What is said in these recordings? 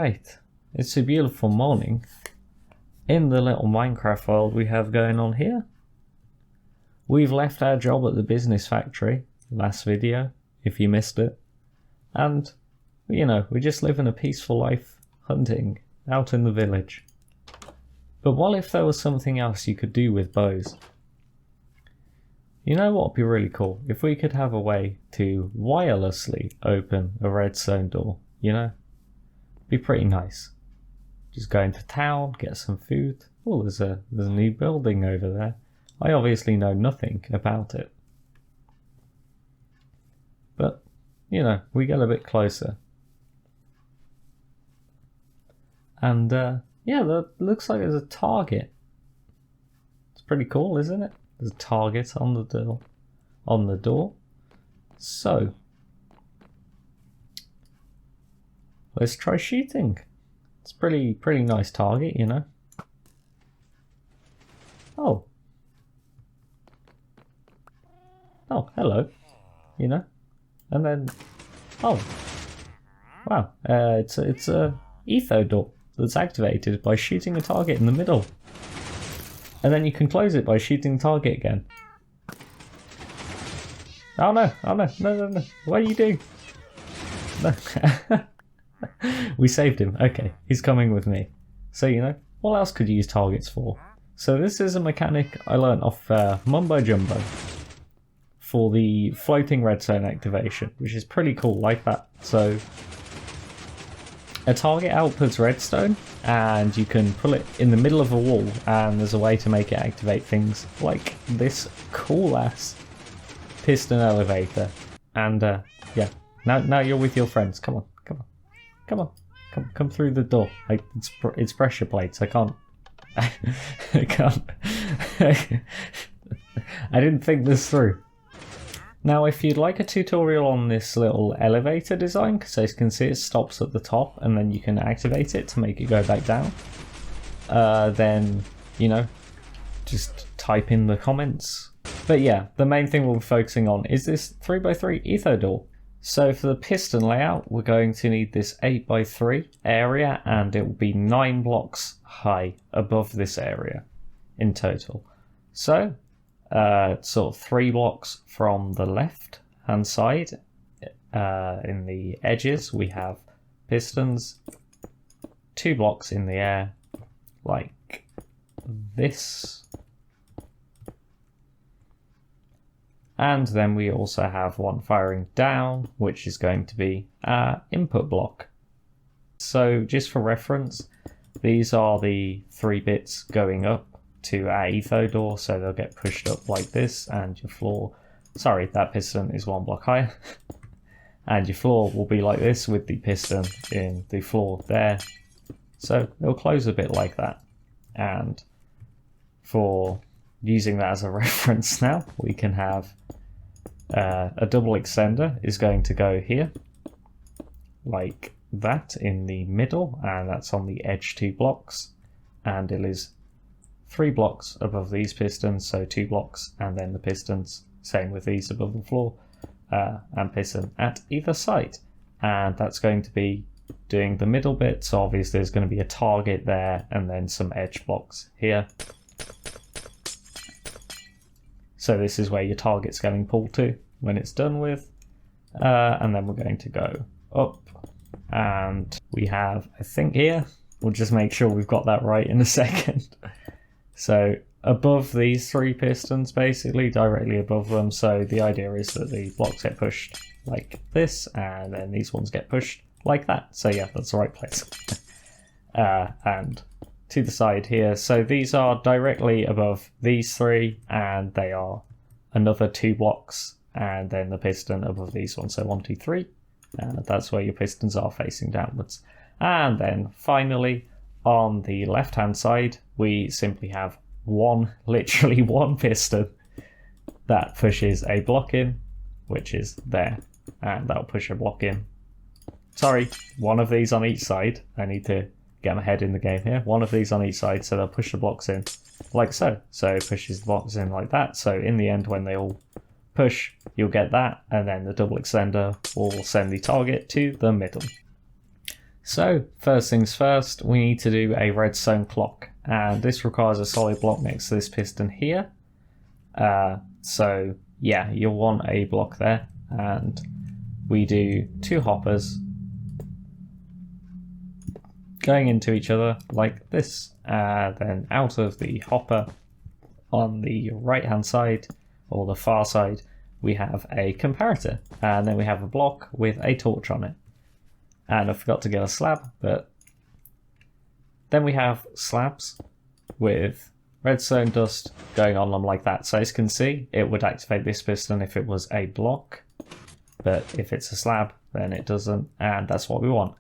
Right, it's a beautiful morning in the little Minecraft world we have going on here. We've left our job at the business factory, last video, if you missed it, and, you know, we're just living a peaceful life hunting out in the village. But what if there was something else you could do with bows? You know what would be really cool? If we could have a way to wirelessly open a redstone door, you know? Be pretty nice. Just go into town, get some food. Oh, there's a new building over there. I obviously know nothing about it. But, you know, we get a bit closer. And, yeah, that looks like there's a target. It's pretty cool, isn't it? There's a target on the door. So, let's try shooting. It's pretty nice target, you know. Oh, hello. You know, and then oh, wow. It's a ETHO door that's activated by shooting a target in the middle, and then you can close it by shooting the target again. Oh no! No! What are you doing? No. We saved him. Okay, he's coming with me. So, you know, what else could you use targets for? So this is a mechanic I learnt off Mumbo for the floating redstone activation, which is pretty cool, like that. So a target outputs redstone, and you can pull it in the middle of a wall, and there's a way to make it activate things like this cool-ass piston elevator. And yeah, now you're with your friends. Come through the door. Like it's pressure plates. I can't. I can't. I didn't think this through. Now, if you'd like a tutorial on this little elevator design, because as you can see it stops at the top and then you can activate it to make it go back down, then, you know, just type in the comments. But yeah, the main thing we'll be focusing on is this 3x3 ETHO door. So for the piston layout, we're going to need this 8x3 area, and it will be 9 blocks high above this area in total. So, sort of 3 blocks from the left hand side. In the edges, we have pistons, 2 blocks in the air, like this. And then we also have one firing down, which is going to be our input block. So just for reference, these are the 3 bits going up to our ETHO door, so they'll get pushed up like this, and your floor, sorry, that piston is 1 block higher, and your floor will be like this with the piston in the floor there. So it'll close a bit like that. And for using that as a reference now, we can have a double extender is going to go here, like that in the middle, and that's on the edge 2 blocks, and it is 3 blocks above these pistons, so 2 blocks, and then the pistons, same with these above the floor, and piston at either side. And that's going to be doing the middle bit, so obviously there's going to be a target there, and then some edge blocks here. So this is where your target's getting pulled to when it's done with. And then we're going to go up. And we have, I think here, we'll just make sure we've got that right in a second. So above these 3 pistons, basically, directly above them. So the idea is that the blocks get pushed like this, and then these ones get pushed like that. So yeah, that's the right place. And to the side here, so these are directly above these 3, and they are another 2 blocks, and then the piston above these ones, so 1, 2, 3. That's where your pistons are facing downwards. And then finally, on the left hand side, we simply have literally one piston that pushes a block in, which is there, and that'll push a block in. Sorry, one of these on each side. I need to get my head in the game here. One of these on each side, so they'll push the blocks in like so. So it pushes the blocks in like that. So in the end, when they all push, you'll get that, and then the double extender will send the target to the middle. So first things first, we need to do a redstone clock, and this requires a solid block next to this piston here. So yeah, you'll want a block there, and we do 2 hoppers going into each other like this. Then out of the hopper on the right hand side, or the far side, we have a comparator, and then we have a block with a torch on it. And I forgot to get a slab, but then we have slabs with redstone dust going on them like that. So as you can see, it would activate this piston if it was a block, but if it's a slab, then it doesn't, and that's what we want.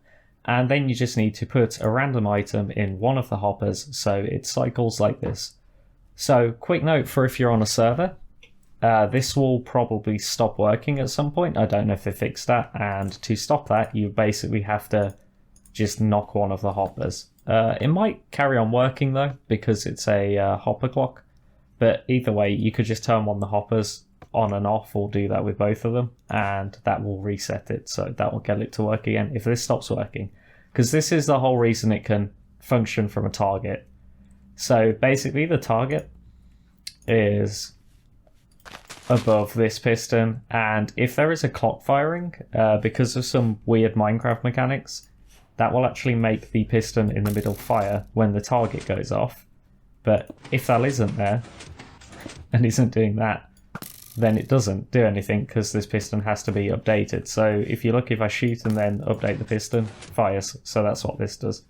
And then you just need to put a random item in one of the hoppers so it cycles like this. So quick note for if you're on a server, this will probably stop working at some point. I don't know if they fixed that, and to stop that you basically have to just knock one of the hoppers. It might carry on working though, because it's a hopper clock, but either way you could just turn one of the hoppers on and off, or do that with both of them, and that will reset it, so that will get it to work again if this stops working, because this is the whole reason it can function from a target. So basically the target is above this piston, and if there is a clock firing, because of some weird Minecraft mechanics, that will actually make the piston in the middle fire when the target goes off. But if that isn't there and isn't doing that, then it doesn't do anything, because this piston has to be updated. So if you look, if I shoot and then update the piston, fires. So that's what this does.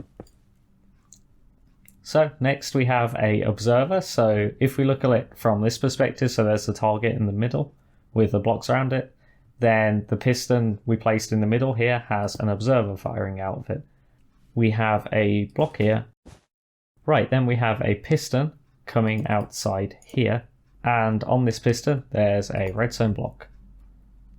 So next we have a observer. So if we look at it from this perspective, so there's the target in the middle with the blocks around it, then the piston we placed in the middle here has an observer firing out of it. We have a block here. Right, then we have a piston coming outside here, and on this piston there's a redstone block.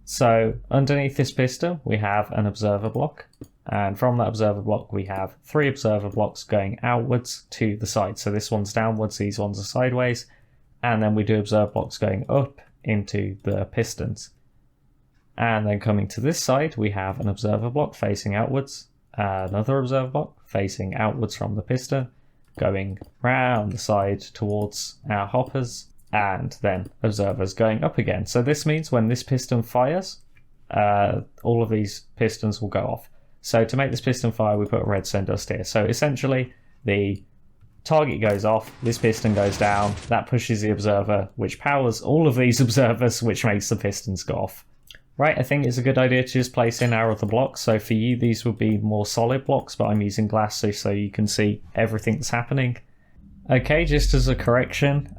So underneath this piston we have an observer block, and from that observer block we have 3 observer blocks going outwards to the side. So this one's downwards, these ones are sideways, and then we do observer blocks going up into the pistons. And then coming to this side we have an observer block facing outwards, another observer block facing outwards from the piston, going round the side towards our hoppers, and then observers going up again. So this means when this piston fires, all of these pistons will go off. So to make this piston fire, we put redstone dust here. So essentially the target goes off, this piston goes down, that pushes the observer, which powers all of these observers, which makes the pistons go off. Right, I think it's a good idea to just place in our other blocks. So for you, these would be more solid blocks, but I'm using glass so you can see everything that's happening. Okay, just as a correction,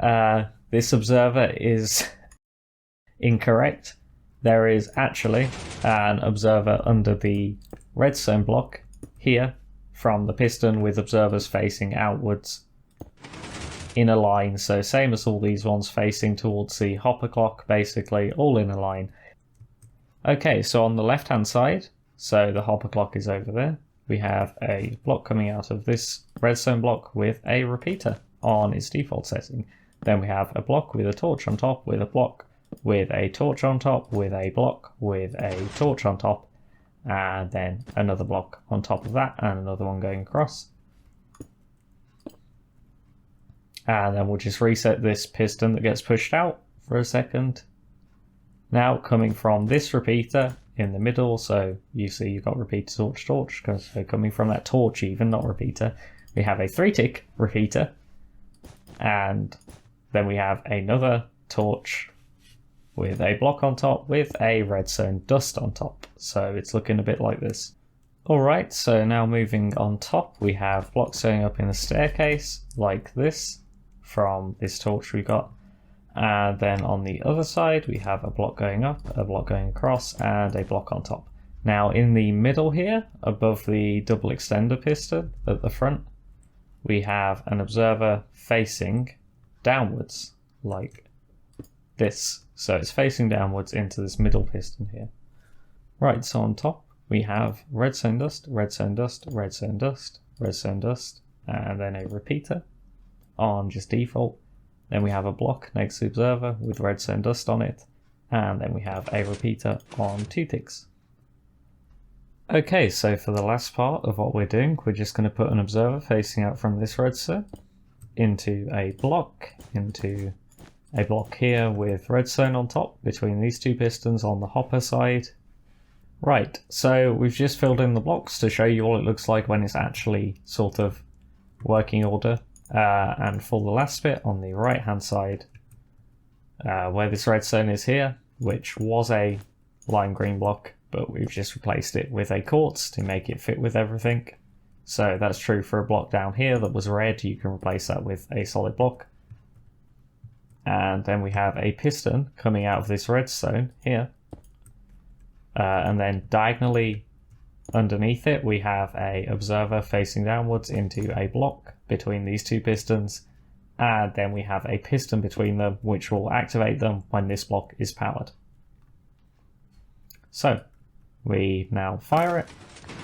this observer is incorrect. There is actually an observer under the redstone block here from the piston, with observers facing outwards in a line. So same as all these ones, facing towards the hopper clock, basically all in a line. Okay, so on the left hand side, so the hopper clock is over there, we have a block coming out of this redstone block with a repeater on its default setting. Then we have a block with a torch on top, with a block with a torch on top, with a block with a torch on top, and then another block on top of that, and another one going across. And then we'll just reset this piston that gets pushed out for a second. Now coming from this repeater in the middle, so you see you've got repeater, torch, torch, because they're coming from that torch even, not repeater. We have a 3-tick repeater, and then we have another torch with a block on top with a redstone dust on top. So it's looking a bit like this. Alright, so now moving on top, we have blocks going up in a staircase like this from this torch we got. And then on the other side we have a block going up, a block going across, and a block on top. Now in the middle here, above the double extender piston at the front, we have an observer facing downwards like this. So it's facing downwards into this middle piston here. Right, so on top we have redstone dust, redstone dust, redstone dust, redstone dust, and then a repeater on just default. Then we have a block next to the observer with redstone dust on it, and then we have a repeater on 2 ticks. Okay, so for the last part of what we're doing, we're just going to put an observer facing out from this redstone into a block here with redstone on top between these two pistons on the hopper side. Right, so we've just filled in the blocks to show you what it looks like when it's actually sort of working order. And for the last bit on the right hand side, where this redstone is here, which was a lime green block, but we've just replaced it with a quartz to make it fit with everything. So that's true for a block down here that was red, you can replace that with a solid block. And then we have a piston coming out of this redstone here. And then diagonally underneath it we have a observer facing downwards into a block between these two pistons. And then we have a piston between them which will activate them when this block is powered. So we now fire it,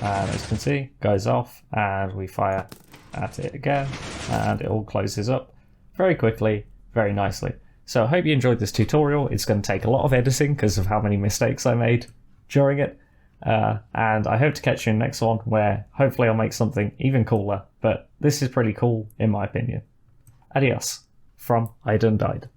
and as you can see, goes off, and we fire at it again, and it all closes up very quickly, very nicely. So I hope you enjoyed this tutorial. It's going to take a lot of editing because of how many mistakes I made during it, and I hope to catch you in the next one where hopefully I'll make something even cooler, but this is pretty cool in my opinion. Adios from I Done Died.